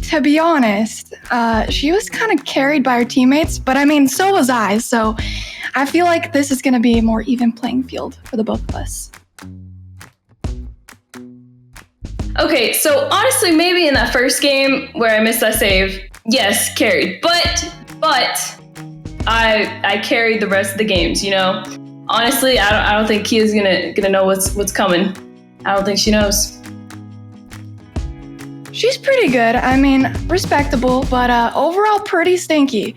To be honest, she was kind of carried by her teammates, but I mean, so was I, so I feel like this is going to be a more even playing field for the both of us. Okay, so honestly, maybe in that first game where I missed that save, yes, carried, but I carried the rest of the games, you know? Honestly, I don't think Kiaa's gonna know what's coming. I don't think she knows. She's pretty good. I mean, respectable, but overall pretty stinky.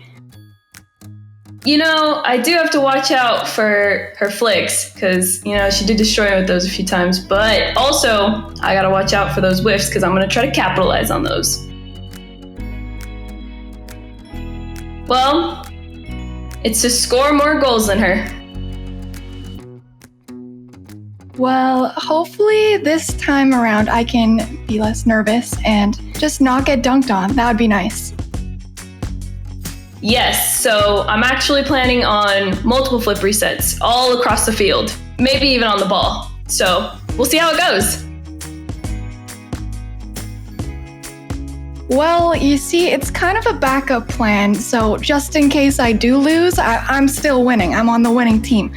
You know, I do have to watch out for her flicks, because, you know, she did destroy me with those a few times, but also I gotta watch out for those whiffs, because I'm gonna try to capitalize on those. Well, it's to score more goals than her. Well, hopefully this time around I can be less nervous and just not get dunked on. That would be nice. Yes, so I'm actually planning on multiple flip resets all across the field, maybe even on the ball. So we'll see how it goes. Well, you see, it's kind of a backup plan, so just in case I do lose, I'm still winning. I'm on the winning team.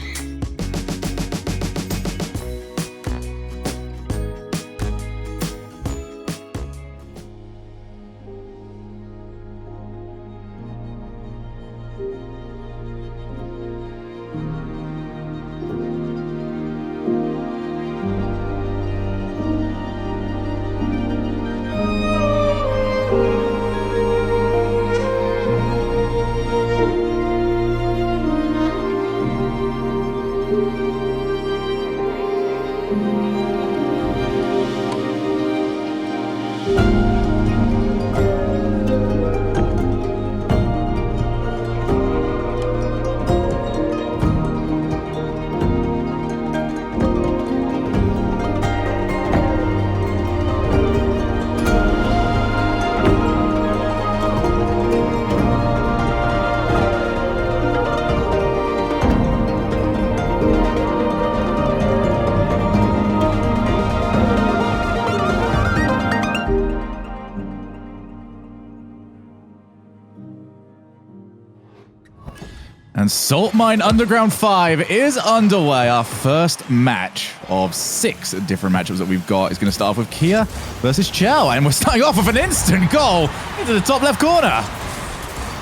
And Salt Mine Underground 5 is underway. Our first match of 6 different matchups that we've got is going to start off with Kiaa versus Chell. And we're starting off with an instant goal into the top left corner.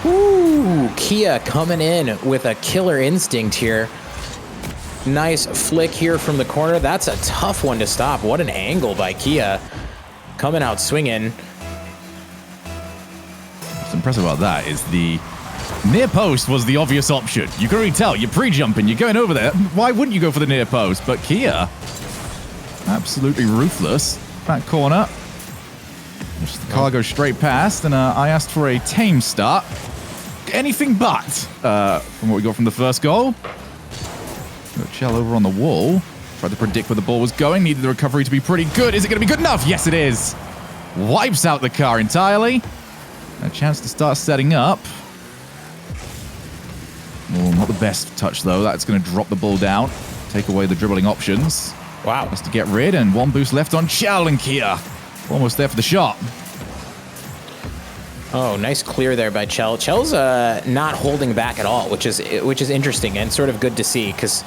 Ooh, Kiaa coming in with a killer instinct here. Nice flick here from the corner. That's a tough one to stop. What an angle by Kiaa. Coming out swinging. What's impressive about that is the near post was the obvious option. You can already tell. You're pre-jumping. You're going over there. Why wouldn't you go for the near post? But Kiaa, absolutely ruthless. Back corner. Just the car goes straight past. And I asked for a tame start. Anything but from what we got from the first goal. Got Chell over on the wall. Tried to predict where the ball was going. Needed the recovery to be pretty good. Is it going to be good enough? Yes, it is. Wipes out the car entirely. A chance to start setting up. Oh, not the best touch, though. That's going to drop the ball down. Take away the dribbling options. Wow. Has to get rid, and one boost left on Chell, and Kiaa almost there for the shot. Oh, nice clear there by Chell. Chell's not holding back at all, which is interesting and sort of good to see, because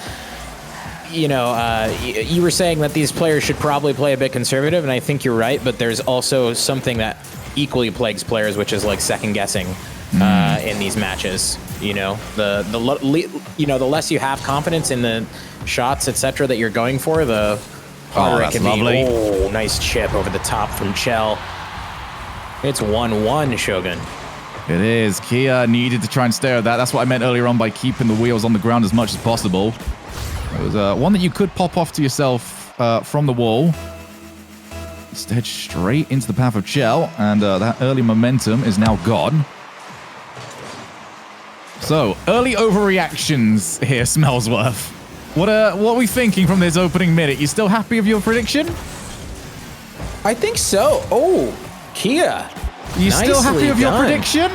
you know, you were saying that these players should probably play a bit conservative, and I think you're right, but there's also something that equally plagues players, which is like second guessing in these matches. You know, the less you have confidence in the shots, etc., that you're going for, the harder it can be. Oh, nice chip over the top from Chell. It's 1-1, Shogun. It is. Kiaa needed to try and stay with that. That's what I meant earlier on by keeping the wheels on the ground as much as possible. It was one that you could pop off to yourself from the wall. Instead, straight into the path of Chell, and that early momentum is now gone. So, early overreactions here, Smellsworth. What are we thinking from this opening minute? You still happy with your prediction? I think so. Oh, Kiaa. You still happy with your prediction?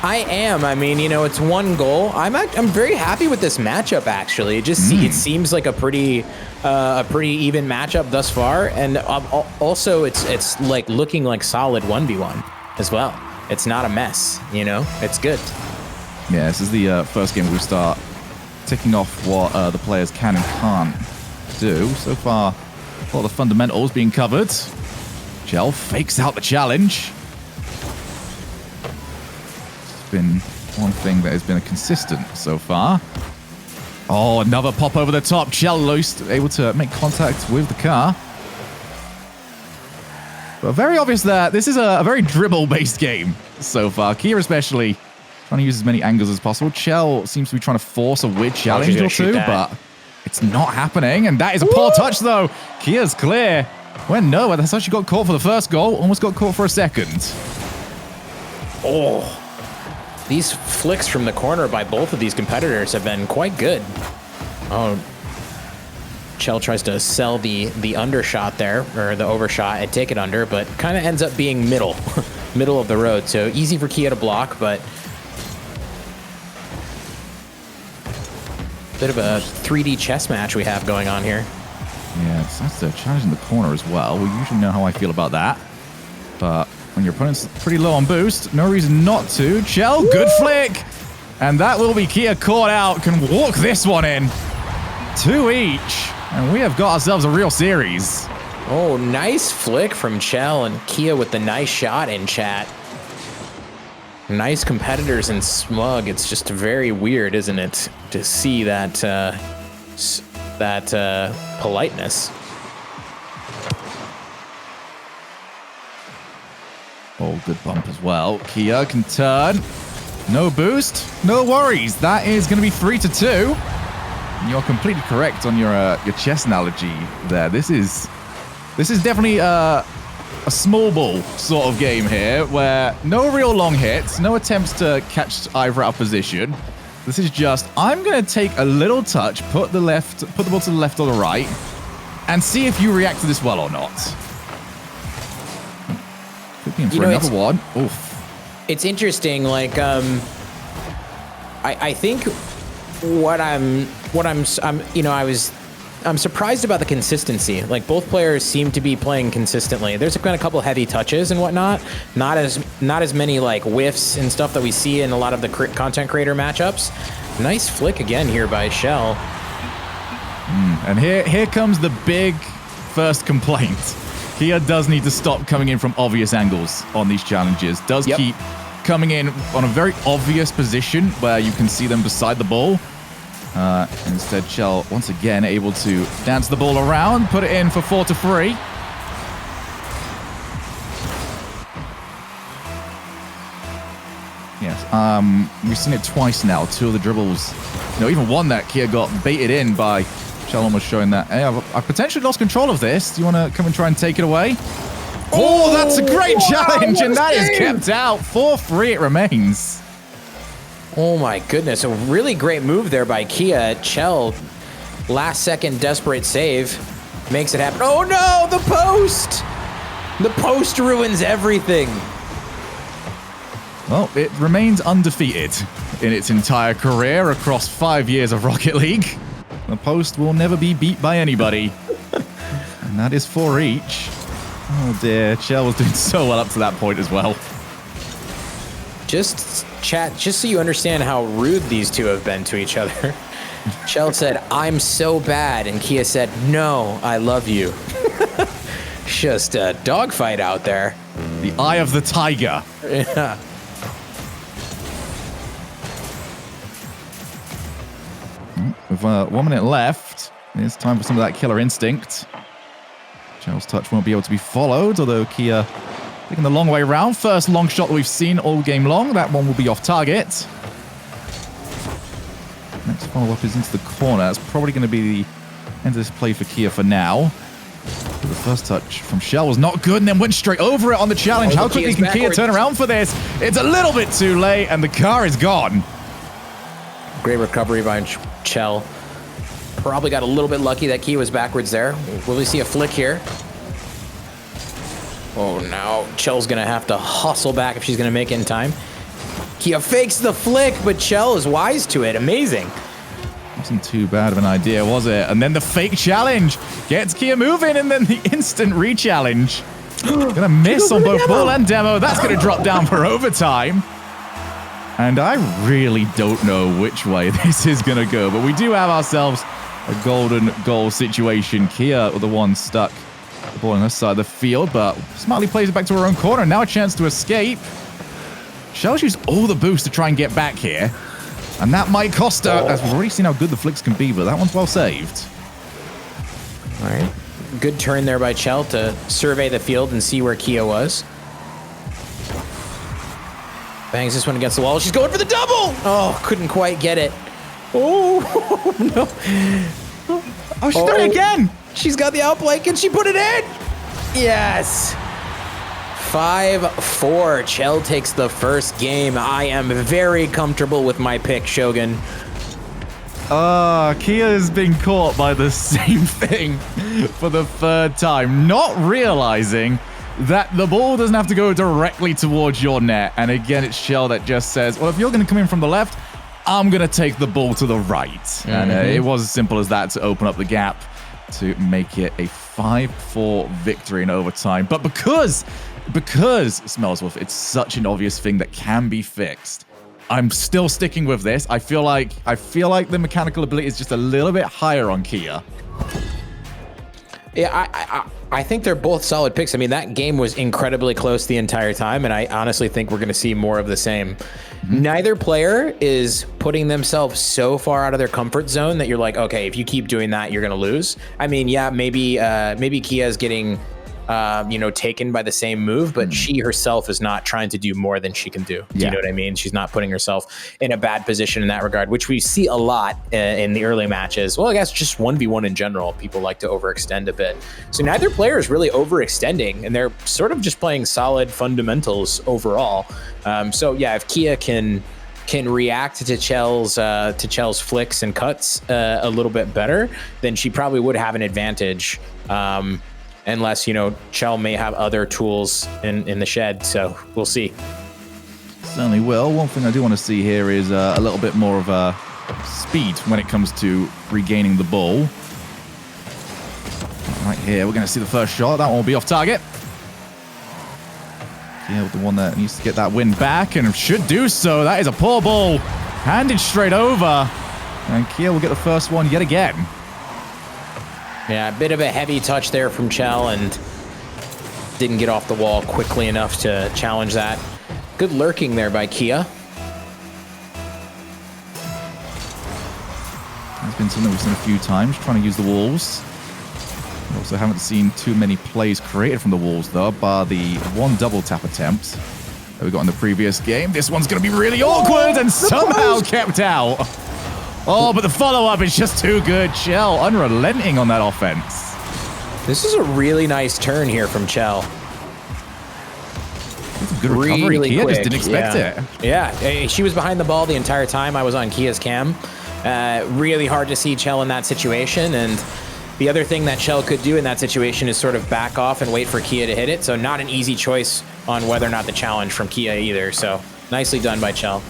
I am. I mean, you know, it's one goal. I'm very happy with this matchup. Actually, it just it seems like a pretty even matchup thus far, and also it's like looking like solid 1v1 as well. It's not a mess. You know, it's good. Yeah, this is the first game where we start ticking off what the players can and can't do. So far, a lot of the fundamentals being covered. Chell fakes out the challenge. Been one thing that has been a consistent so far. Oh, another pop over the top. Chell able to make contact with the car. But very obvious that this is a very dribble-based game so far. Kiaa especially trying to use as many angles as possible. Chell seems to be trying to force a weird challenge or two, but it's not happening. And that is a poor touch, though. Kiaa's clear. Went nowhere. That's actually got caught for the first goal. Almost got caught for a second. Oh. These flicks from the corner by both of these competitors have been quite good. Oh, Chell tries to sell the undershot there, or the overshot, and take it under, but kind of ends up being middle of the road. So easy for Kiaa to block, but bit of a 3D chess match we have going on here. Yeah, that's a challenge in the corner as well. We usually know how I feel about that, but when your opponent's pretty low on boost, no reason not to. Chell, good flick. And that will be Kiaa caught out. Can walk this one in. 2 each. And we have got ourselves a real series. Oh, nice flick from Chell, and Kiaa with the nice shot in chat. Nice competitors in SMUG. It's just very weird, isn't it, to see that politeness. Oh, good bump as well. Kiaa can turn. No boost, no worries. That is going to be 3-2. You're completely correct on your chess analogy there. This is definitely a small ball sort of game here, where no real long hits, no attempts to catch either out of position. This is just, I'm going to take a little touch, put the ball to the left or the right, and see if you react to this well or not. Cooking for another one. Oof. It's interesting. Like, I think I'm surprised about the consistency. Like, both players seem to be playing consistently. There's been a couple heavy touches and whatnot. Not as many like whiffs and stuff that we see in a lot of the content creator matchups. Nice flick again here by Chell. And here comes the big first complaint. Kiaa does need to stop coming in from obvious angles on these challenges. Does keep coming in on a very obvious position where you can see them beside the ball. Instead, Chell once again able to dance the ball around, put it in for 4-3. Yes, we've seen it twice now. 2 of the dribbles, even one that Kiaa got baited in by Chell, almost showing that, hey, I've potentially lost control of this. Do you want to come and try and take it away? Oh, that's a great challenge, and that is kept out. 4-3 it remains. Oh my goodness, a really great move there by Kiaa. Chell, last second desperate save, makes it happen. Oh no, the post! The post ruins everything. Well, it remains undefeated in its entire career across 5 years of Rocket League. The post will never be beat by anybody. And that is 4 each. Oh dear, Chell was doing so well up to that point as well. Just chat, just so you understand how rude these two have been to each other. Chell said, "I'm so bad," and Kiaa said, "No, I love you." Just a dogfight out there. The eye of the tiger. Yeah. With 1 minute left, it's time for some of that killer instinct. Chell's touch won't be able to be followed, although Kiaa taking the long way around. First long shot that we've seen all game long. That one will be off target. Next follow-up is into the corner. That's probably going to be the end of this play for Kiaa for now. But the first touch from Chell was not good and then went straight over it on the challenge. How quickly can Kiaa turn around for this? It's a little bit too late, and the car is gone. Great recovery by Chell. Probably got a little bit lucky that Kiaa was backwards there. Will we see a flick here? Oh, now Chell's going to have to hustle back if she's going to make it in time. Kiaa fakes the flick, but Chell is wise to it. Amazing. Wasn't too bad of an idea, was it? And then the fake challenge gets Kiaa moving, and then the instant re-challenge. Gonna miss on both ball and demo. That's gonna drop down for overtime. And I really don't know which way this is gonna go, but we do have ourselves a golden goal situation. Kiaa, the one stuck. The ball on this side of the field, but smartly plays it back to her own corner. Now a chance to escape. Chell's used all the boost to try and get back here. And that might cost her, as we've already seen how good the flicks can be, but that one's well saved. All right. Good turn there by Chell to survey the field and see where Kiaa was. Bangs this one against the wall. She's going for the double! Oh, couldn't quite get it. Oh, no. Oh, she's done it again! She's got the outplay. Can she put it in? Yes. 5-4. Chell takes the first game. I am very comfortable with my pick, Shogun. Kiaa is being caught by the same thing for the third time, not realizing that the ball doesn't have to go directly towards your net. And again, it's Chell that just says, well, if you're going to come in from the left, I'm going to take the ball to the right. And it was as simple as that to open up the gap to make it a 5-4 victory in overtime. But because Smellsworth, it's such an obvious thing that can be fixed, I'm still sticking with this. I feel like the mechanical ability is just a little bit higher on Kiaa. Yeah, I think they're both solid picks. I mean, that game was incredibly close the entire time, and I honestly think we're going to see more of the same. Neither player is putting themselves so far out of their comfort zone that you're like, okay, if you keep doing that, you're going to lose. I mean, yeah, maybe Kiaa is getting taken by the same move, but she herself is not trying to do more than she can do. Do you know what I mean? She's not putting herself in a bad position in that regard, which we see a lot in the early matches. Well, I guess just 1v1 in general, people like to overextend a bit. So neither player is really overextending, and they're sort of just playing solid fundamentals overall. So yeah, if Kiaa can react to Chell's flicks and cuts a little bit better, then she probably would have an advantage. Unless, Chell may have other tools in the shed. So we'll see. Certainly will. One thing I do want to see here is a little bit more of a speed when it comes to regaining the ball. Right here, we're going to see the first shot. That one will be off target. Yeah, the one that needs to get that win back and should do so. That is a poor ball. Handed straight over. And Kiaa will get the first one yet again. Yeah, a bit of a heavy touch there from Chell and didn't get off the wall quickly enough to challenge that. Good lurking there by Kiaa. That's been something we've seen a few times, trying to use the walls. We also haven't seen too many plays created from the walls, though, bar the one double tap attempt that we got in the previous game. This one's going to be really awkward and somehow kept out. Oh, but the follow-up is just too good. Chell unrelenting on that offense. This is a really nice turn here from Chell. That's a good recovery. Really Kiaa quick. just didn't expect it. Yeah, she was behind the ball the entire time. I was on Kiaa's cam. Really hard to see Chell in that situation. And the other thing that Chell could do in that situation is sort of back off and wait for Kiaa to hit it. So not an easy choice on whether or not the challenge from Kiaa either. So nicely done by Chell.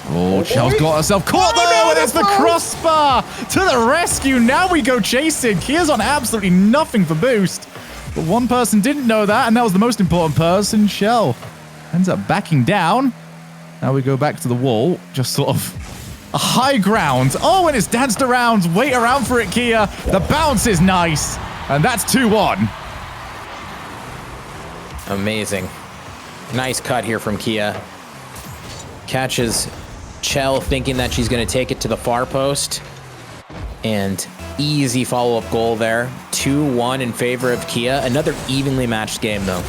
Oh, Chell's got herself caught though, and it's the crossbar to the rescue. Now we go chasing. Kiaa's on absolutely nothing for boost. But one person didn't know that, and that was the most important person. Chell ends up backing down. Now we go back to the wall, just sort of a high ground. Oh, and it's danced around. Wait around for it, Kiaa. The bounce is nice, and that's 2-1. Amazing. Nice cut here from Kiaa. Catches Chell thinking that she's going to take it to the far post. And easy follow-up goal there. 2-1 in favor of Kiaa. Another evenly matched game, though.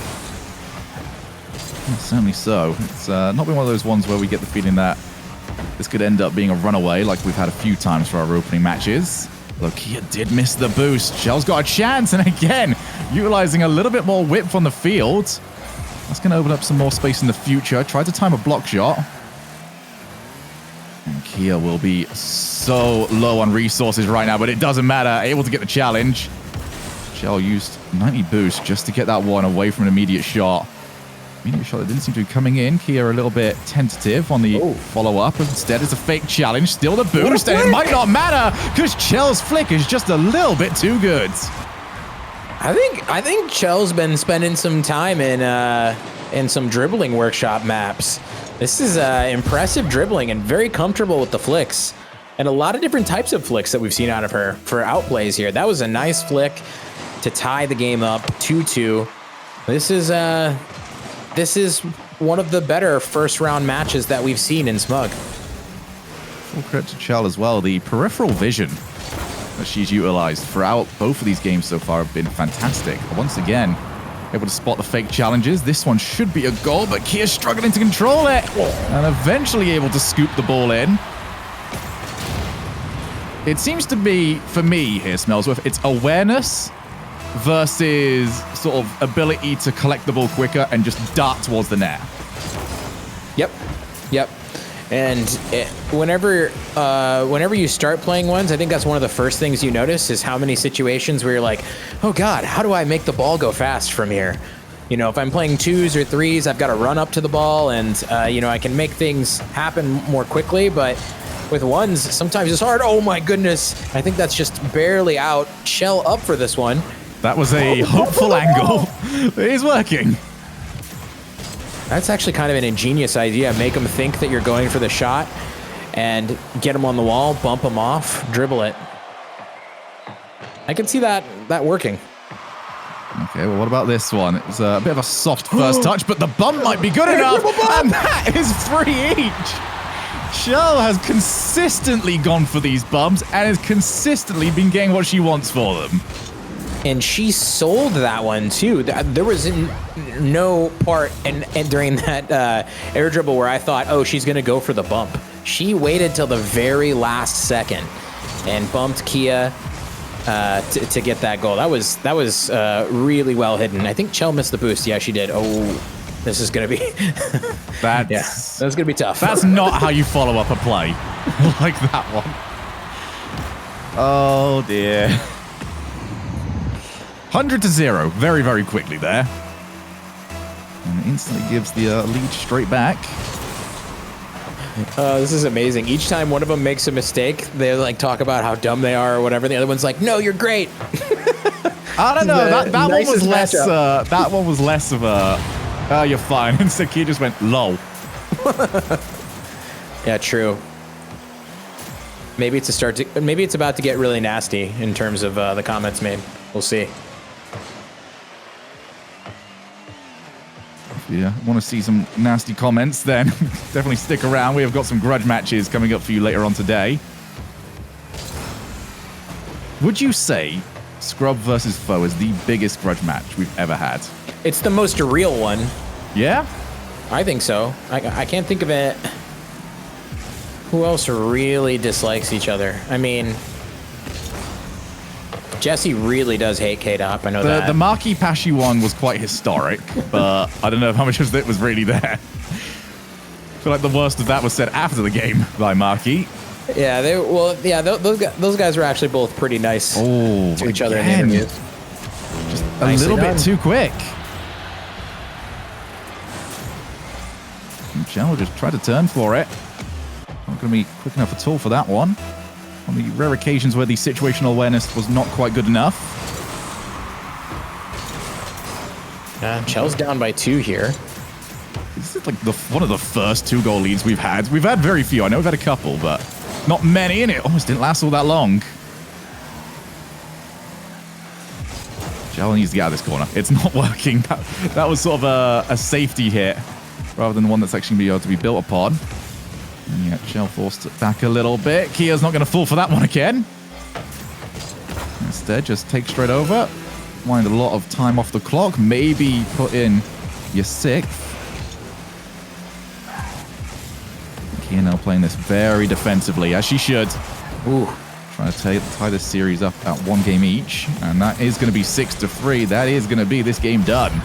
Certainly so. It's not been one of those ones where we get the feeling that this could end up being a runaway like we've had a few times for our opening matches. Though Kiaa did miss the boost. Chell's got a chance, and again, utilizing a little bit more width on the field. That's going to open up some more space in the future. Tried to time a block shot. And Kiaa will be so low on resources right now, but it doesn't matter. Able to get the challenge. Chell used 90 boost just to get that one away from an immediate shot. Immediate shot that didn't seem to be coming in. Kiaa a little bit tentative on the follow-up. Instead, it's a fake challenge. Still the boost, and it might not matter because Chell's flick is just a little bit too good. I think Chell's been spending some time in some dribbling workshop maps. This is impressive dribbling and very comfortable with the flicks. And a lot of different types of flicks that we've seen out of her for outplays here. That was a nice flick to tie the game up 2-2. This is one of the better first round matches that we've seen in SMUG. Full credit to Chell as well. The peripheral vision that she's utilized throughout both of these games so far have been fantastic. Once again, able to spot the fake challenges. This one should be a goal, but Kiaa's struggling to control it and eventually able to scoop the ball in. It seems to be, for me here, Smellsworth, it's awareness versus sort of ability to collect the ball quicker and just dart towards the net. Yep. And whenever you start playing ones, I think that's one of the first things you notice is how many situations where you're like, oh God, how do I make the ball go fast from here? You know, if I'm playing 2s or 3s, I've got to run up to the ball and, you know, I can make things happen more quickly, but with 1s, sometimes it's hard. Oh my goodness. I think that's just barely out. Chell up for this one. That was a hopeful angle. It is working. That's actually kind of an ingenious idea. Make them think that you're going for the shot and get them on the wall, bump them off, dribble it. I can see that working. Okay, well, what about this one? It's a bit of a soft first touch, but the bump might be good enough, and that is 3 each. Chell has consistently gone for these bumps and has consistently been getting what she wants for them. And she sold that one too. There was no part during that air dribble where I thought, oh, she's going to go for the bump. She waited till the very last second and bumped Kiaa to get that goal. That was really well hidden. I think Chell missed the boost. Yeah, she did. Oh, this is going to be... that's going to be tough. That's not how you follow up a play like that one. Oh, dear. 100-0 very, very quickly there. And instantly gives the lead straight back. This is amazing. Each time one of them makes a mistake, they like talk about how dumb they are or whatever. The other one's like, no, you're great. I don't know. That one was less. That one was less of a, oh, you're fine. And Kiaa just went, lol. Yeah, true. Maybe it's about to get really nasty in terms of the comments made. We'll see. Yeah, want to see some nasty comments, then definitely stick around. We have got some grudge matches coming up for you later on today. Would you say Scrub versus Foe is the biggest grudge match we've ever had? It's the most real one. Yeah? I think so. I can't think of it. Who else really dislikes each other? I mean, Jesse really does hate K-Dop. I know that. The Marky Pashy one was quite historic, but I don't know how much of it was really there. I feel like the worst of that was said after the game by Marky. Yeah, those guys were actually both pretty nice to each other in the interviews. Just a little bit too quick. And Chell just tried to turn for it. Not going to be quick enough at all for that one. On the rare occasions where the situational awareness was not quite good enough. Chell's down by 2 here. This is like one of the first 2-goal leads we've had. We've had very few. I know we've had a couple, but not many, and it almost didn't last all that long. Chell needs to get out of this corner. It's not working. That was sort of a safety hit rather than one that's actually going to be able to be built upon. Yeah, Chell forced it back a little bit. Kiaa's not going to fall for that one again. Instead, just take straight over. Wind a lot of time off the clock. Maybe put in your 6th. Kiaa now playing this very defensively, as she should. Ooh, trying to tie this series up at 1 game each. And that is going to be 6-3. That is going to be this game done.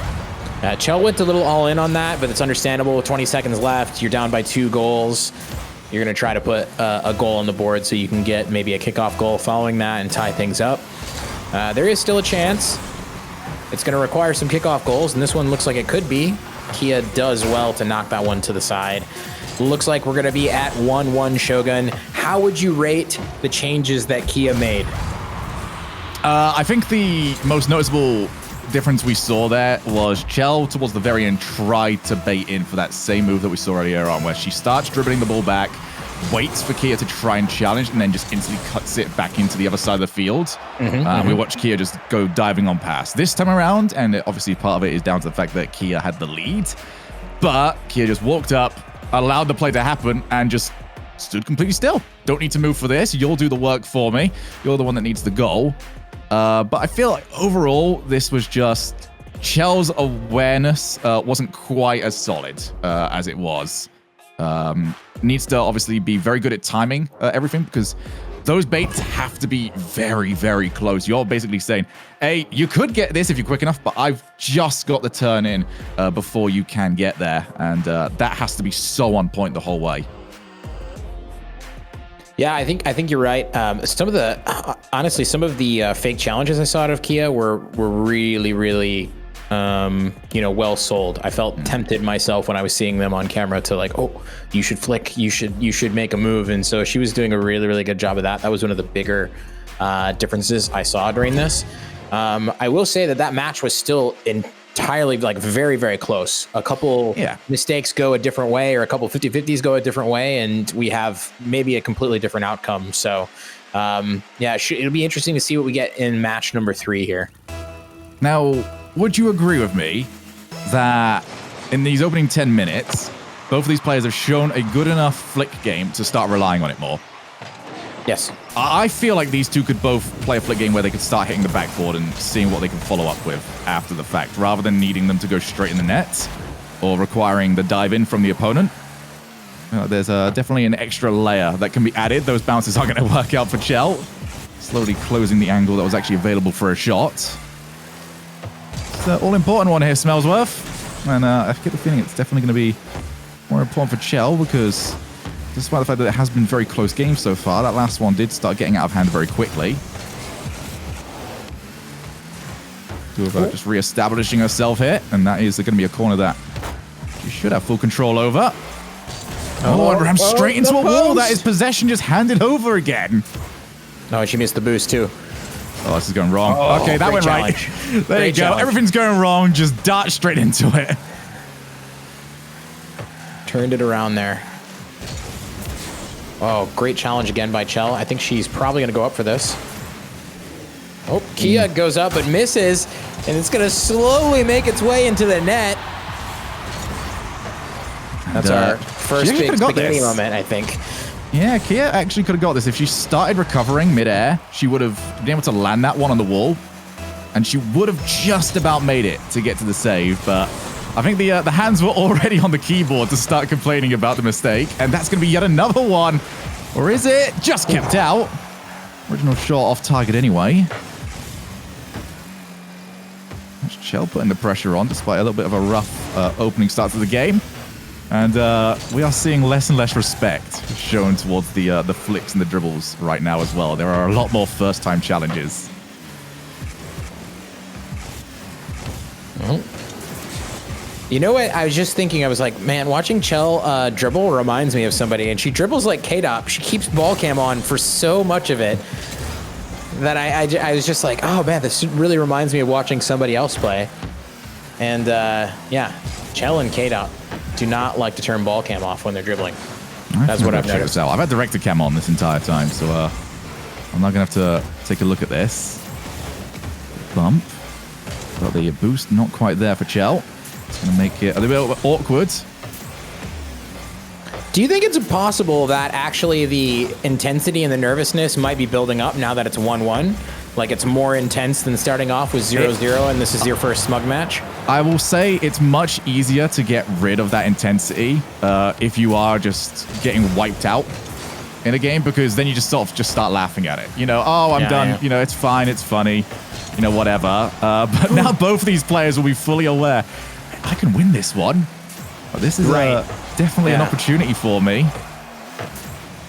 Chell went a little all in on that, but it's understandable. With 20 seconds left, you're down by 2 goals. You're going to try to put a goal on the board so you can get maybe a kickoff goal following that and tie things up. There is still a chance. It's going to require some kickoff goals, and this one looks like it could be. Kiaa does well to knock that one to the side. Looks like we're going to be at 1-1 Shogun. How would you rate the changes that Kiaa made? I think the most noticeable difference we saw there was Chell towards the very end tried to bait in for that same move that we saw earlier on, where she starts dribbling the ball back, waits for Kiaa to try and challenge, and then just instantly cuts it back into the other side of the field. We watch Kiaa just go diving on past. This time around, and obviously part of it is down to the fact that Kiaa had the lead, but Kiaa just walked up, allowed the play to happen, and just stood completely still. Don't need to move for this. You'll do the work for me. You're the one that needs the goal. But I feel like overall, this was just Chell's awareness wasn't quite as solid as it was. Needs to obviously be very good at timing everything, because those baits have to be very, very close. You're basically saying, hey, you could get this if you're quick enough, but I've just got the turn in before you can get there. And that has to be so on point the whole way. Yeah, I think you're right. Some of the fake challenges I saw out of Kiaa were really, really well sold. I felt tempted myself when I was seeing them on camera to like, oh, you should flick, you should make a move. And so she was doing a really, really good job of that. That was one of the bigger differences I saw during this. I will say that match was still entirely like very, very close. A couple mistakes go a different way, or a couple 50-50s go a different way, and we have maybe a completely different outcome. So it'll be interesting to see what we get in match number 3 here. Now, would you agree with me that in these opening 10 minutes, both of these players have shown a good enough flick game to start relying on it more? Yes. I feel like these two could both play a flick game where they could start hitting the backboard and seeing what they can follow up with after the fact, rather than needing them to go straight in the net or requiring the dive in from the opponent. There's definitely an extra layer that can be added. Those bounces aren't going to work out for Chell. Slowly closing the angle that was actually available for a shot. It's the all-important one here, Smellsworth. And I get the feeling it's definitely going to be more important for Chell, because despite the fact that it has been very close games so far, that last one did start getting out of hand very quickly. Just re-establishing herself here, and that is going to be a corner that she should have full control over. And rams straight into a wall. That is possession just handed over again. No, she missed the boost too. Oh, this is going wrong. Okay, that went right. There you go. Everything's going wrong. Just dart straight into it. Turned it around there. Oh, great challenge again by Chell. I think she's probably going to go up for this. Oh, Kiaa goes up but misses, and it's going to slowly make its way into the net. That's our first big spaghetti moment, I think. Yeah, Kiaa actually could have got this. If she started recovering midair, she would have been able to land that one on the wall, and she would have just about made it to get to the save, but I think the hands were already on the keyboard to start complaining about the mistake, and that's going to be yet another one. Or is it? Just kept out. Original shot off target anyway. That's Chell putting the pressure on, despite a little bit of a rough opening start to the game. And we are seeing less and less respect shown towards the flicks and the dribbles right now as well. There are a lot more first-time challenges. Well, you know what? I was just thinking, I was like, man, watching Chell dribble reminds me of somebody, and she dribbles like K-Dop. She keeps ball cam on for so much of it that I was just like, oh man, this really reminds me of watching somebody else play. And yeah, Chell and K-Dop do not like to turn ball cam off when they're dribbling. That's what I've noticed. I've had director cam on this entire time, so I'm not going to have to take a look at this. Bump. But the boost not quite there for Chell. It's going to make it a little bit awkward. Do you think it's possible that actually the intensity and the nervousness might be building up now that it's 1-1? Like it's more intense than starting off with 0-0 and this is your first SMUG match? I will say it's much easier to get rid of that intensity if you are just getting wiped out in a game, because then you just sort of just start laughing at it. You know, oh, I'm done. Yeah. You know, it's fine. It's funny. You know, whatever. But now both of these players will be fully aware. I can win this one. This is definitely an opportunity for me.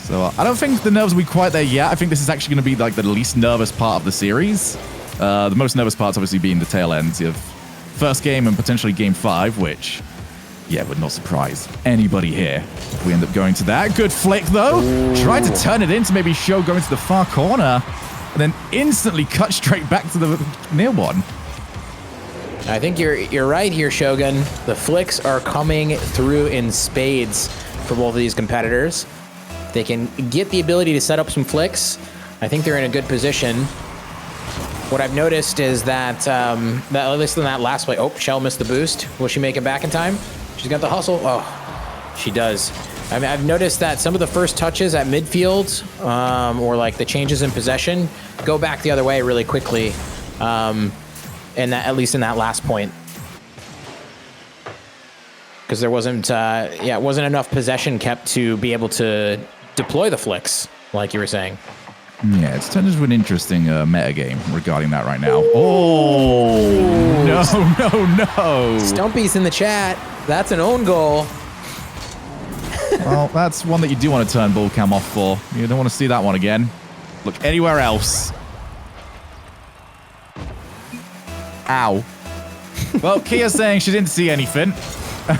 So I don't think the nerves will be quite there yet. I think this is actually going to be like the least nervous part of the series. The most nervous part's obviously being the tail ends of first game and potentially game 5, which, yeah, would not surprise anybody here if we end up going to that. Good flick, though. Tried to turn it into maybe Show going to the far corner, and then instantly cut straight back to the near one. I think you're right here, Shogun. The flicks are coming through in spades for both of these competitors. They can get the ability to set up some flicks. I think they're in a good position. What I've noticed is that, at least in that last play, Chell missed the boost. Will she make it back in time? She's got the hustle. Oh, she does. I mean, I've noticed that some of the first touches at midfield, or like the changes in possession, go back the other way really quickly. And that, at least in that last point, because there wasn't, it wasn't enough possession kept to be able to deploy the flicks, like you were saying. Yeah, it's turned into an interesting meta game regarding that right now. Oh, no. Stumpy's in the chat. That's an own goal. Well, that's one that you do want to turn ball cam off for. You don't want to see that one again. Look anywhere else. Ow. Well, Kia's saying she didn't see anything.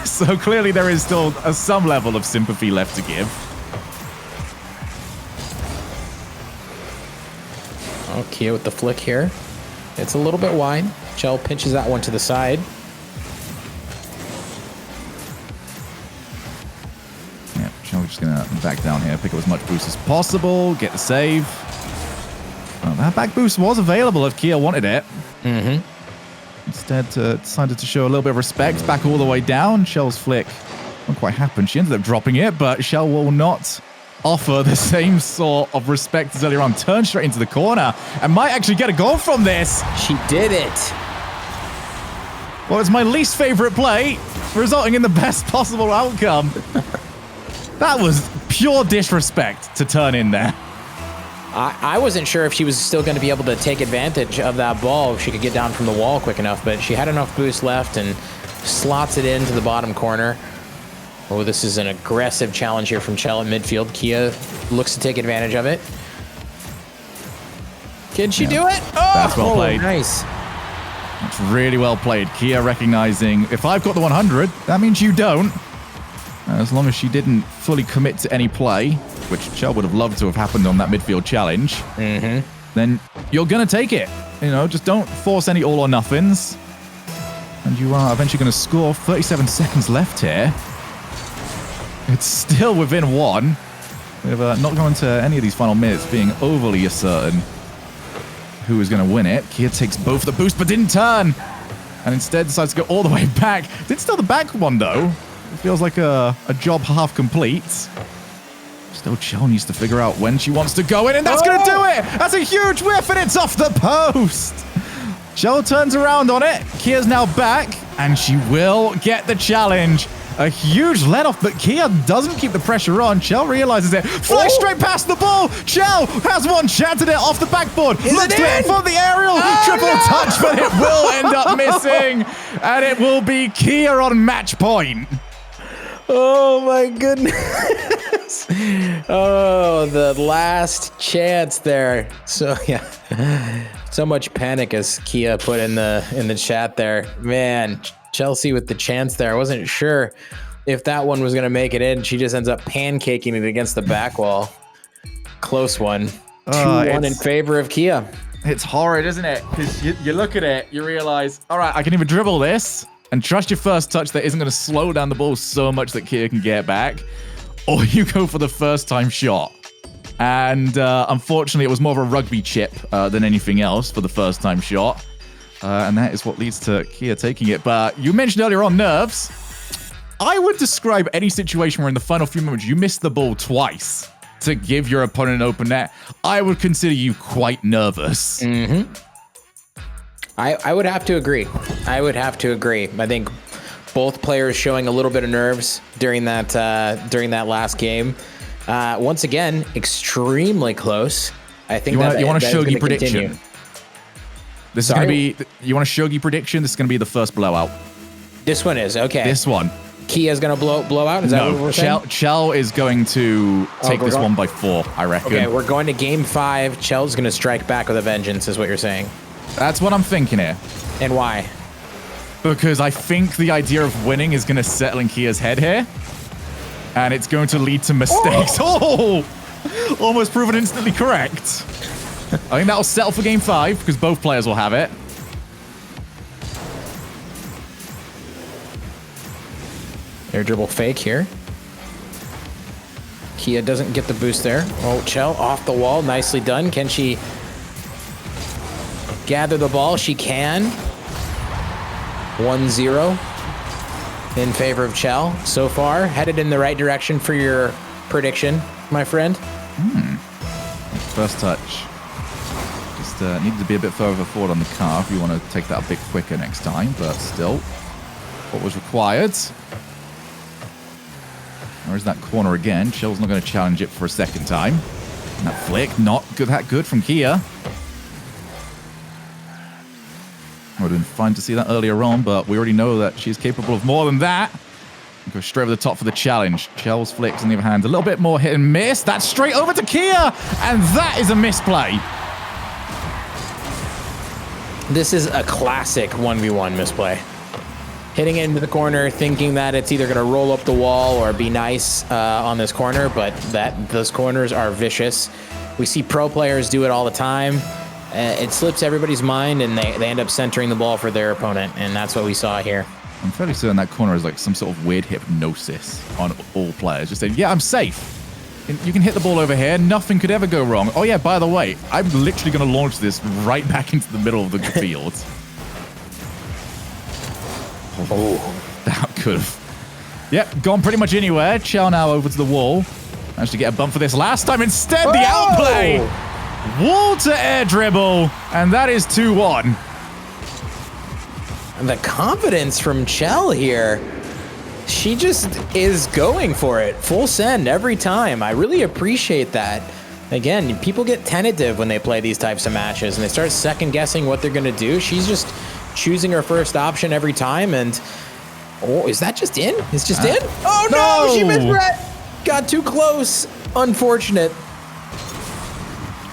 So clearly there is still some level of sympathy left to give. Oh, Kiaa with the flick here. It's a little bit wide. Chell pinches that one to the side. Yeah, Chell just going to back down here, pick up as much boost as possible, get the save. Well, that back boost was available if Kiaa wanted it. Mm-hmm. Instead, decided to show a little bit of respect, back all the way down. Shell's flick won't quite happen. She ended up dropping it, but Chell will not offer the same sort of respect as earlier on. Turn straight into the corner and might actually get a goal from this. She did it. Well, it's my least favorite play, resulting in the best possible outcome. That was pure disrespect to turn in there. I wasn't sure if she was still going to be able to take advantage of that ball, if she could get down from the wall quick enough, but she had enough boost left and slots it into the bottom corner. Oh, this is an aggressive challenge here from Chell at midfield. Kiaa looks to take advantage of it. Can she do it? Oh, that's well played. Nice. That's really well played. Kiaa recognizing, if I've got the 100, that means you don't. As long as she didn't fully commit to any play, which Chell would have loved to have happened on that midfield challenge, then you're going to take it. You know, just don't force any all or nothings. And you are eventually going to score. 37 seconds left here. It's still within one. We've not going to any of these final minutes being overly certain who is going to win it. Kiaa takes both the boost, but didn't turn. And instead decides to go all the way back. Did steal the back one, though. It feels like a job half complete. Still, Chell needs to figure out when she wants to go in, and that's going to do it! That's a huge whiff, and it's off the post! Chell turns around on it. Kiaa's now back, and she will get the challenge. A huge let-off, but Kiaa doesn't keep the pressure on. Chell realizes it. Flies straight past the ball. Chell has one chance at it off the backboard. Looks to it for the aerial. Triple touch, but it will end up missing. And it will be Kiaa on match point. Oh my goodness. Oh, the last chance there. So yeah. So much panic as Kiaa put in the chat there. Man, Chelsea with the chance there. I wasn't sure if that one was going to make it in. She just ends up pancaking it against the back wall. Close one. 2-1 in favor of Kiaa. It's horrid, isn't it? Because you look at it, you realize, all right, I can either dribble this and trust your first touch that isn't going to slow down the ball so much that Kiaa can get back, or you go for the first time shot. And unfortunately, it was more of a rugby chip than anything else for the first time shot. And that is what leads to Kiaa taking it. But you mentioned earlier on nerves. I would describe any situation where in the final few moments you miss the ball twice to give your opponent an open net. I would consider you quite nervous. Mm-hmm. I would have to agree. I would have to agree. I think both players showing a little bit of nerves during that last game. Once again, extremely close. I think you want a shogi prediction. Continue. This is going to be. You want a shogi prediction? This is going to be the first blowout. This one is okay. This one. Kiaa's going to blow out? Is that what we're saying? Chell is going to take this one by 4, I reckon. Okay, we're going to game 5. Chell's going to strike back with a vengeance, is what you're saying. That's what I'm thinking here. And why? Because I think the idea of winning is going to settle in Kiaa's head here. And it's going to lead to mistakes. Oh! Almost proven instantly correct. I think that'll settle for game 5 because both players will have it. Air dribble fake here. Kiaa doesn't get the boost there. Oh, Chell off the wall. Nicely done. Can she gather the ball? She can. 1-0 in favor of Chell so far. Headed in the right direction for your prediction, my friend. First touch. Just needed to be a bit further forward on the car if you want to take that a bit quicker next time, but still, what was required. There's that corner again. Chell's not going to challenge it for a second time. And that flick, not good, that good from Kiaa. Would have been fine to see that earlier on, but we already know that she's capable of more than that. Go straight over the top for the challenge. Chell's flicks on the other hand, a little bit more hit and miss. That's straight over to Kiaa, and that is a misplay. This is a classic 1v1 misplay. Hitting it into the corner, thinking that it's either going to roll up the wall or be nice on this corner, but those corners are vicious. We see pro players do it all the time. It slips everybody's mind, and they end up centering the ball for their opponent, and that's what we saw here. I'm fairly certain that corner is like some sort of weird hypnosis on all players. Just saying, yeah, I'm safe. You can hit the ball over here. Nothing could ever go wrong. Oh, yeah, by the way, I'm literally going to launch this right back into the middle of the field. Oh, that could have... Yep, gone pretty much anywhere. Chell now over to the wall. Managed to get a bump for this last time. Instead, the outplay! Wall to air dribble, and that is 2-1. And the confidence from Chell here. She just is going for it. Full send every time. I really appreciate that. Again, people get tentative when they play these types of matches, and they start second-guessing what they're going to do. She's just choosing her first option every time, and... Oh, is that just in? It's just in? Oh, no! She misread! Got too close. Unfortunate.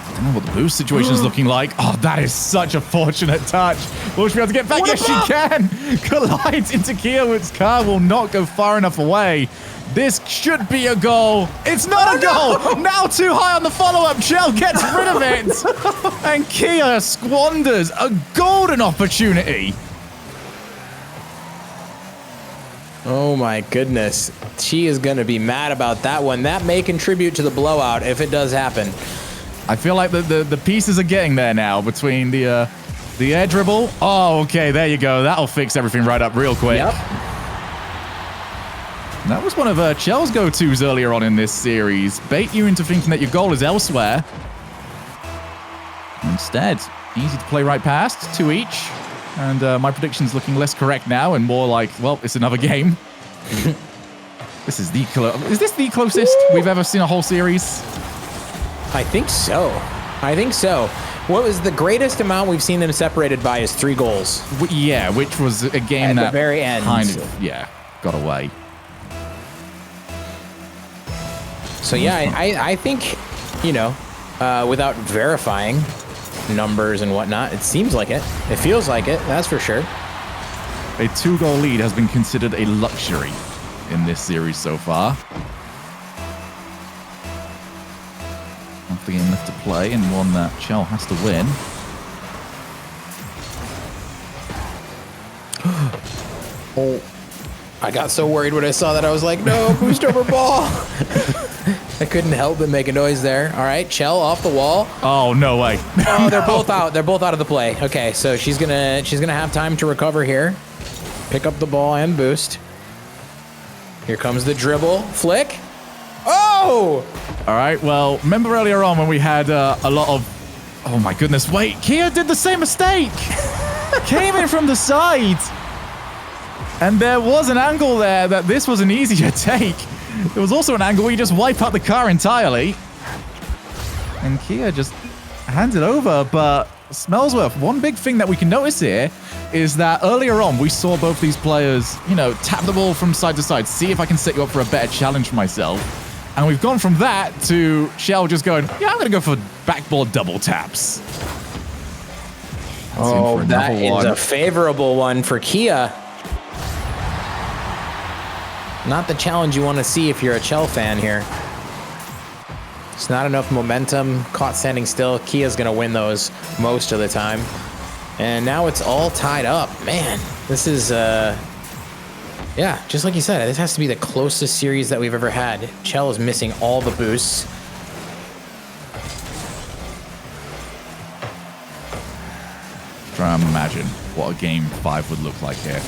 I don't know what the boost situation is looking like. Oh, that is such a fortunate touch. Will she be able to get back? Yes, she can. Collides into Kiaa, which car will not go far enough away. This should be a goal. It's not a goal. No. Now too high on the follow-up. Chell gets rid of it. And Kiaa squanders a golden opportunity. Oh my goodness. She is going to be mad about that one. That may contribute to the blowout if it does happen. I feel like the pieces are getting there now between the air dribble. Oh, okay, there you go. That'll fix everything right up real quick. Yep. That was one of Chell's go-tos earlier on in this series. Bait you into thinking that your goal is elsewhere. Instead, easy to play right past, 2 each. And my prediction's looking less correct now and more like, well, it's another game. This is the closest we've ever seen a whole series? I think so. I think so. What was the greatest amount we've seen them separated by is 3 goals. Yeah, which was a game at the very end. Kind of, yeah, got away. So yeah, I think, you know, without verifying numbers and whatnot, it seems like it. It feels like it, that's for sure. A 2-goal lead has been considered a luxury in this series so far. Half the game left to play, and one that Chell has to win. Oh, I got so worried when I saw that. I was like, no, boost over ball. I couldn't help but make a noise there. All right, Chell off the wall. Oh, no way. Oh, they're both out. They're both out of the play. Okay, so she's gonna have time to recover here. Pick up the ball and boost. Here comes the dribble. Flick. Oh! All right, well, remember earlier on when we had a lot of... Oh, my goodness. Wait, Kiaa did the same mistake. Came in from the side. And there was an angle there that this was an easier take. There was also an angle where you just wipe out the car entirely. And Kiaa just hands it over, but Smellsworth, one big thing that we can notice here is that earlier on we saw both these players, you know, tap the ball from side to side, see if I can set you up for a better challenge for myself. And we've gone from that to Chell just going, yeah, I'm going to go for backboard double taps. Oh, that is a favorable one for Kiaa. Not the challenge you want to see if you're a Chell fan here. It's not enough momentum. Caught standing still. Kiaa's going to win those most of the time. And now it's all tied up. Man, this is, yeah, just like you said, this has to be the closest series that we've ever had. Chell is missing all the boosts. Try and imagine what a game 5 would look like here.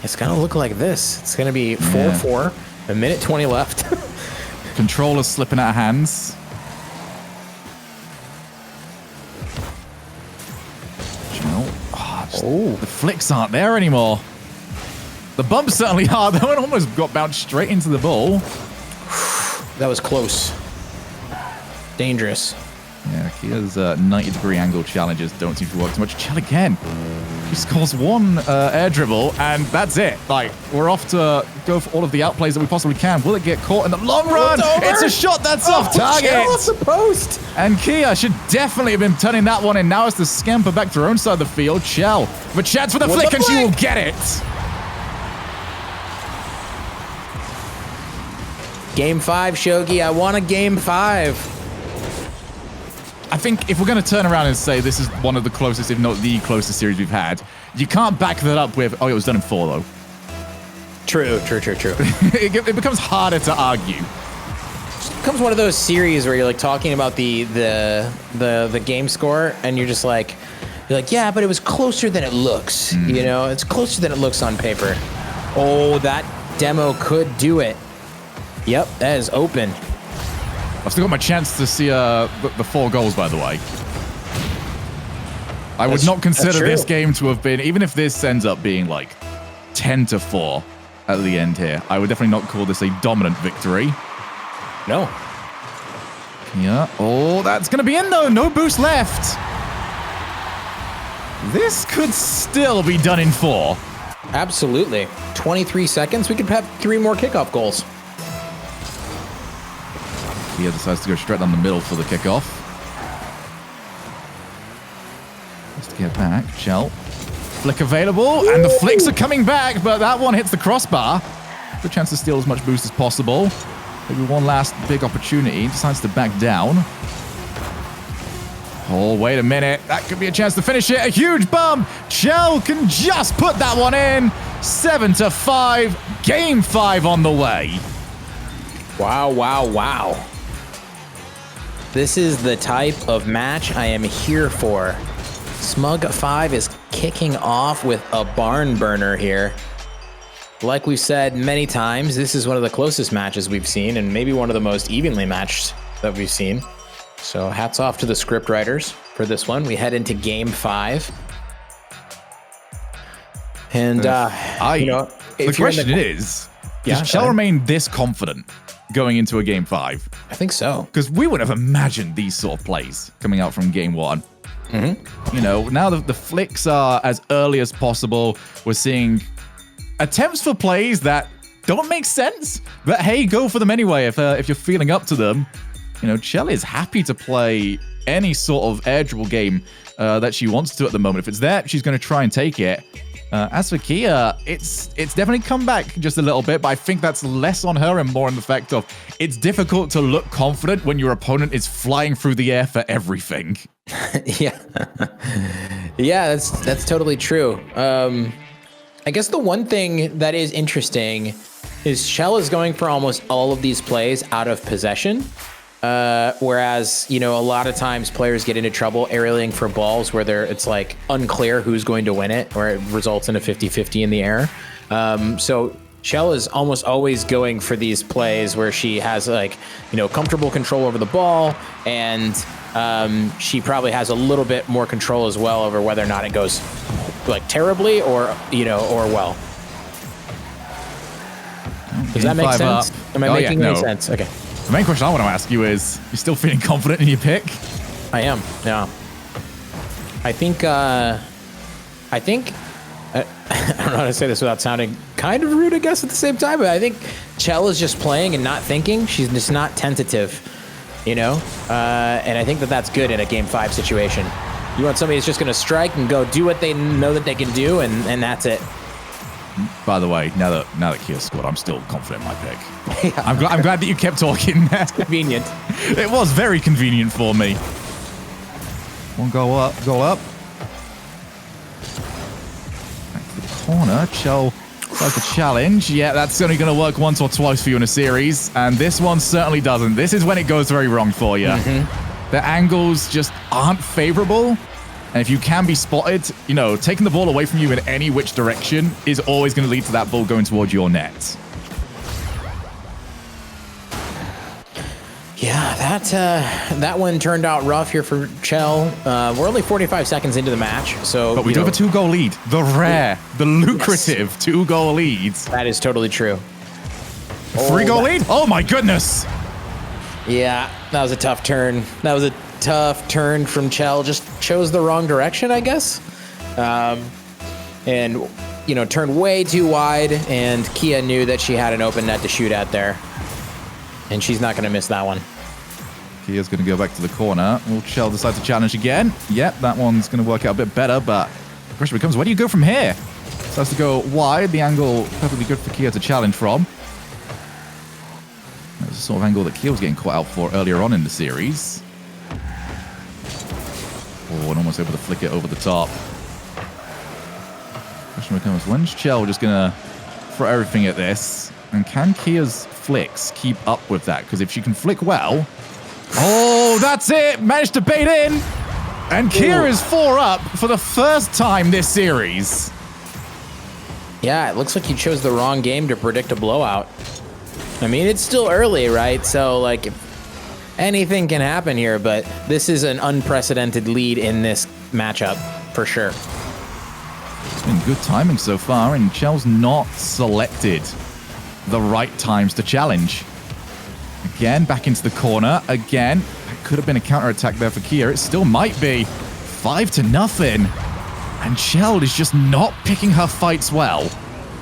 It's going to look like this. It's going to be 4-4, a minute 20 left. Controller's slipping out of hands. Oh, the flicks aren't there anymore. The bumps certainly are. That one almost got bounced straight into the ball. That was close. Dangerous. Yeah, Kiaa's 90-degree angle challenges don't seem to work too much. Chell again. He scores one air dribble, and that's it. Like, we're off to go for all of the outplays that we possibly can. Will it get caught in the long run? It's a shot that's off target. Chell off the post. And Kiaa should definitely have been turning that one in. Now it's the scamper back to her own side of the field. Chell with a chance for the flick, and she will get it. Game 5, Shogi. I want a game 5. I think if we're going to turn around and say this is one of the closest, if not the closest series we've had, you can't back that up with, oh, it was done in 4, though. True. It becomes harder to argue. It becomes one of those series where you're like talking about the game score, and you're like, yeah, but it was closer than it looks. You know, it's closer than it looks on paper. Oh, that demo could do it. Yep, that is open. I've still got my chance to see the 4 goals, by the way. I would not consider this game to have been, even if this ends up being like 10-4 at the end here, I would definitely not call this a dominant victory. No. Yeah. Oh, that's going to be in, though. No boost left. This could still be done in 4. Absolutely. 23 seconds. We could have 3 more kickoff goals. Kiaa decides to go straight down the middle for the kickoff. Just to get back. Chell. Flick available, and the flicks are coming back, but that one hits the crossbar. Good chance to steal as much boost as possible. Maybe one last big opportunity. Decides to back down. Oh, wait a minute. That could be a chance to finish it. A huge bump. Chell can just put that one in. 7-5. Game 5 on the way. Wow. This is the type of match I am here for. SMUG 5 is kicking off with a barn burner here. Like we've said many times, this is one of the closest matches we've seen, and maybe one of the most evenly matched that we've seen. So hats off to the script writers for this one. We head into game 5. And, the question is, does Chell remain this confident going into a game 5? I think so. Because we would have imagined these sort of plays coming out from game 1. You know, now the flicks are as early as possible. We're seeing attempts for plays that don't make sense, but hey, go for them anyway if you're feeling up to them. You know, Chell is happy to play any sort of air dribble game that she wants to at the moment. If it's there, she's going to try and take it. As for Kiaa, it's definitely come back just a little bit, but I think that's less on her and more on the fact of it's difficult to look confident when your opponent is flying through the air for everything. Yeah, that's totally true. I guess the one thing that is interesting is Chell is going for almost all of these plays out of possession. Whereas, you know, a lot of times players get into trouble aerialing for balls where it's like unclear who's going to win it, or it results in a 50-50 in the air. So Chell is almost always going for these plays where she has like, you know, comfortable control over the ball, and she probably has a little bit more control as well over whether or not it goes like terribly or, you know, or well. Does that make sense? Am I making any sense? Okay. The main question I want to ask you is, you still feeling confident in your pick? I am, yeah. I think, I don't know how to say this without sounding kind of rude, I guess, at the same time, but I think Chell is just playing and not thinking. She's just not tentative, you know? And I think that's good in a game 5 situation. You want somebody that's just going to strike and go do what they know that they can do, and that's it. By the way, now that Kiaa scored, I'm still confident in my pick. Yeah. I'm glad that you kept talking there. It's convenient. It was very convenient for me. One goal up. Back to the corner. Chell tries to challenge. Yeah, that's only going to work once or twice for you in a series, and this one certainly doesn't. This is when it goes very wrong for you. The angles just aren't favorable. And if you can be spotted, you know, taking the ball away from you in any which direction is always going to lead to that ball going towards your net. Yeah, that one turned out rough here for Chell. We're only 45 seconds into the match, so... But we do have a 2-goal lead. The rare, the lucrative 2-goal leads. That is totally true. 3-goal lead? Oh my goodness! Yeah, that was a tough turn. That was a tough turn from Chell. Just chose the wrong direction, I guess. And, you know, turned way too wide, and Kiaa knew that she had an open net to shoot at there. And she's not going to miss that one. Kiaa's going to go back to the corner. Will Chell decide to challenge again? Yep, that one's going to work out a bit better, but the question becomes, where do you go from here? So has to go wide. The angle perfectly good for Kiaa to challenge from. That was the sort of angle that Kiaa was getting caught out for earlier on in the series. Oh, and almost able to flick it over the top. Question becomes, when's Chell just going to throw everything at this? And can Kiaa's flicks keep up with that? Because if she can flick well... Oh, that's it! Managed to bait in! And Kiaa is 4 up for the first time this series. Yeah, it looks like you chose the wrong game to predict a blowout. I mean, it's still early, right? So, like, anything can happen here, but this is an unprecedented lead in this matchup, for sure. It's been good timing so far, and Chell's not selected the right times to challenge. Again, back into the corner. Again, that could have been a counter-attack there for Kiaa. It still might be. 5-0. And Chell is just not picking her fights well.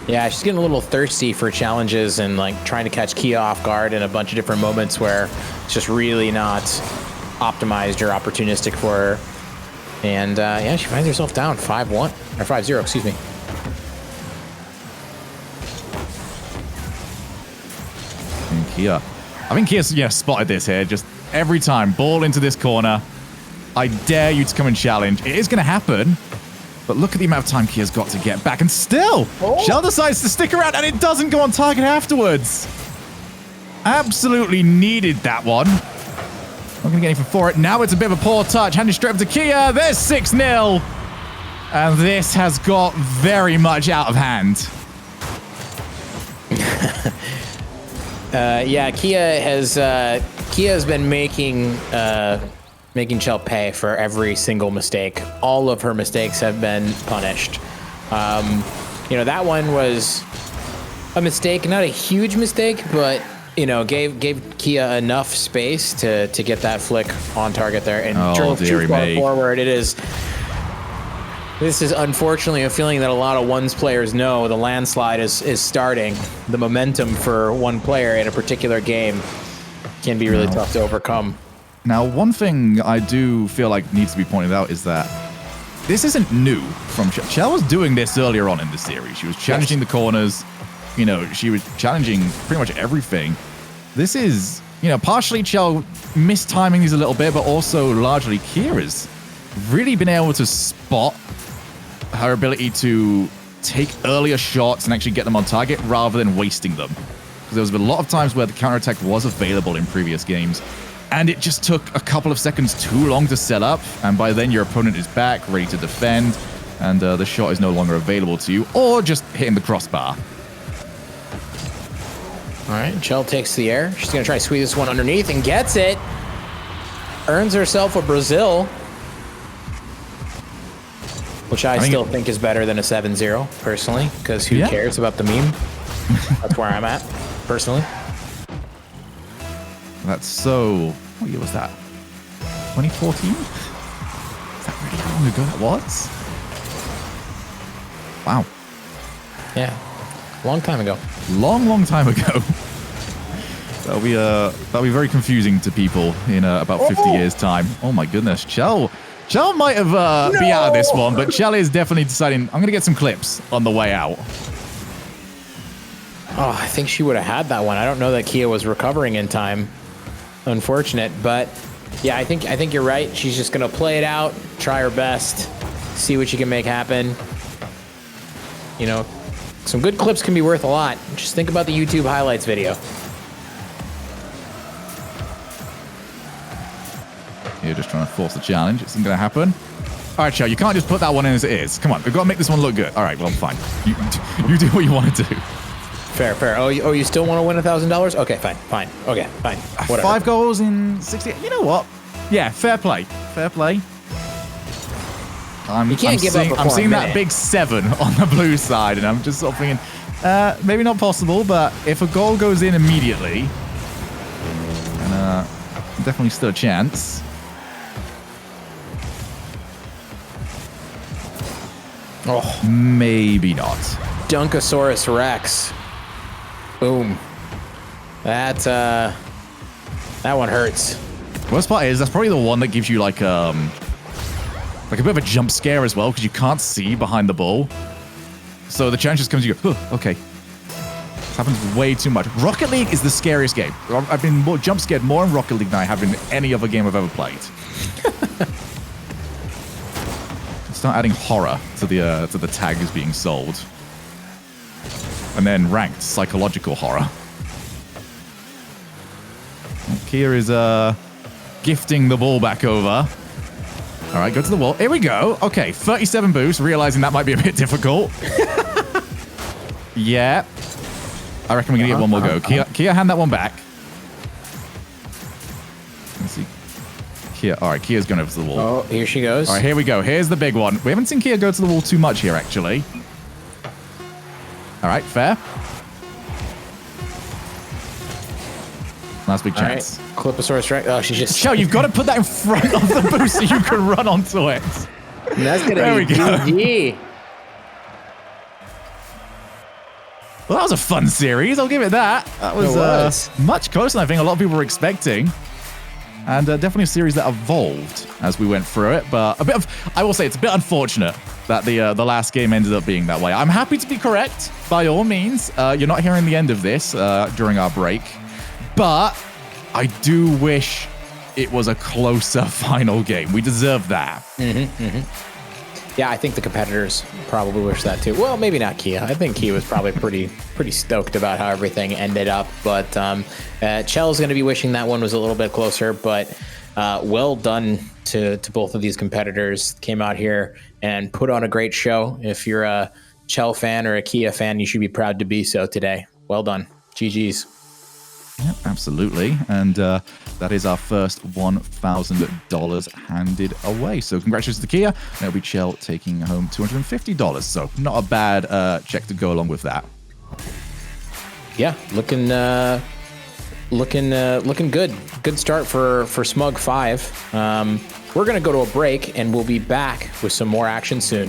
Yeah, she's getting a little thirsty for challenges and like trying to catch Kiaa off guard in a bunch of different moments where it's just really not optimized or opportunistic for her. And yeah, she finds herself down 5-1 or 5-0, excuse me. And Kiaa. I think Kiaa spotted this here. Just every time, ball into this corner. I dare you to come and challenge. It is going to happen. But look at the amount of time Kiaa's got to get back. And still, Chell decides to stick around, and it doesn't go on target afterwards. Absolutely needed that one. Not going to get anything for it. Now it's a bit of a poor touch. Handed straight up to Kiaa. There's 6-0. And this has got very much out of hand. Yeah, Kiaa has been making Chell pay for every single mistake. All of her mistakes have been punished. You know, that one was a mistake, not a huge mistake, but you know, gave Kiaa enough space to get that flick on target there and drove too far forward. This is unfortunately a feeling that a lot of ones players know. The landslide is starting. The momentum for one player in a particular game can be really tough to overcome. Now, one thing I do feel like needs to be pointed out is that this isn't new from Chell. Chell was doing this earlier on in the series. She was challenging the corners. You know, she was challenging pretty much everything. This is, you know, partially Chell mistiming these a little bit, but also largely Kiaa's really been able to spot her ability to take earlier shots and actually get them on target rather than wasting them. Because there was a lot of times where the counterattack was available in previous games, and it just took a couple of seconds too long to set up, and by then your opponent is back, ready to defend, and the shot is no longer available to you, or just hitting the crossbar. All right, Chell takes the air. She's going to try to squeeze this one underneath and gets it. Earns herself a Brazil, which I still think is better than a 7-0, personally, because who cares about the meme? That's where I'm at, personally. That's so... What year was that? 2014? Is that really how long ago that was? Wow. Yeah. Long time ago. Long time ago. That'll be very confusing to people in about 50 years' time. Oh my goodness. Chell Chell might have be out of this one, but Chell is definitely deciding, I'm going to get some clips on the way out. Oh, I think she would have had that one. I don't know that Kiaa was recovering in time. Unfortunate, but yeah, I think you're right. She's just going to play it out, try her best, see what she can make happen. You know, some good clips can be worth a lot. Just think about the YouTube highlights video. You're just trying to force the challenge. It's not going to happen. All right, Chell, you can't just put that one in as it is. Come on, we've got to make this one look good. All right, well, fine. You do what you want to do. Fair, fair. Oh, you still want to win $1,000? Okay, fine. Okay, fine. Whatever. 5 goals in 60. You know what? Yeah, fair play. Fair play. You can't give up before I'm seeing a that minute. big 7 on the blue side, and I'm just sort of thinking, maybe not possible, but if a goal goes in immediately, then definitely still a chance. Oh, Maybe not. Dunkosaurus Rex. Boom. That one hurts. Worst part is that's probably the one that gives you like a bit of a jump scare as well because you can't see behind the ball. So the challenge just comes, you go, oh, okay. This happens way too much. Rocket League is the scariest game. I've been more jump scared more in Rocket League than I have in any other game I've ever played. Start adding horror to the tags being sold. And then ranked psychological horror. Kiaa is gifting the ball back over. All right, go to the wall. Here we go. Okay, 37 boosts, realizing that might be a bit difficult. Yeah. I reckon we're going to get one more go. Kiaa, hand that one back. Let's see. Kiaa. All right, Kiaa's going over to the wall. Oh, here she goes. All right, here we go. Here's the big one. We haven't seen Kiaa go to the wall too much here, actually. All right, fair. Last big chance. Right. Cliposaurus Rex. Oh, she's just... Chell, you've got to put that in front of the boost so you can run onto it. And that's going There to we be go. GG. Well, that was a fun series. I'll give it that. That was, much closer than I think a lot of people were expecting. And definitely a series that evolved as we went through it. But I will say it's a bit unfortunate that the last game ended up being that way. I'm happy to be correct, by all means. You're not hearing the end of this during our break. But I do wish it was a closer final game. We deserve that. Yeah, I think the competitors probably wish that too. Well, maybe not Kiaa. I think Kiaa was probably pretty stoked about how everything ended up. But Chell's going to be wishing that one was a little bit closer. But well done to both of these competitors. Came out here and put on a great show. If you're a Chell fan or a Kiaa fan, you should be proud to be so today. Well done. GG's. Yep, absolutely. And that is our first $1,000 handed away. So congratulations to Kiaa. That'll be Chell taking home $250. So not a bad check to go along with that. Yeah, looking good. Good start for SMUG 5. We're going to go to a break, and we'll be back with some more action soon.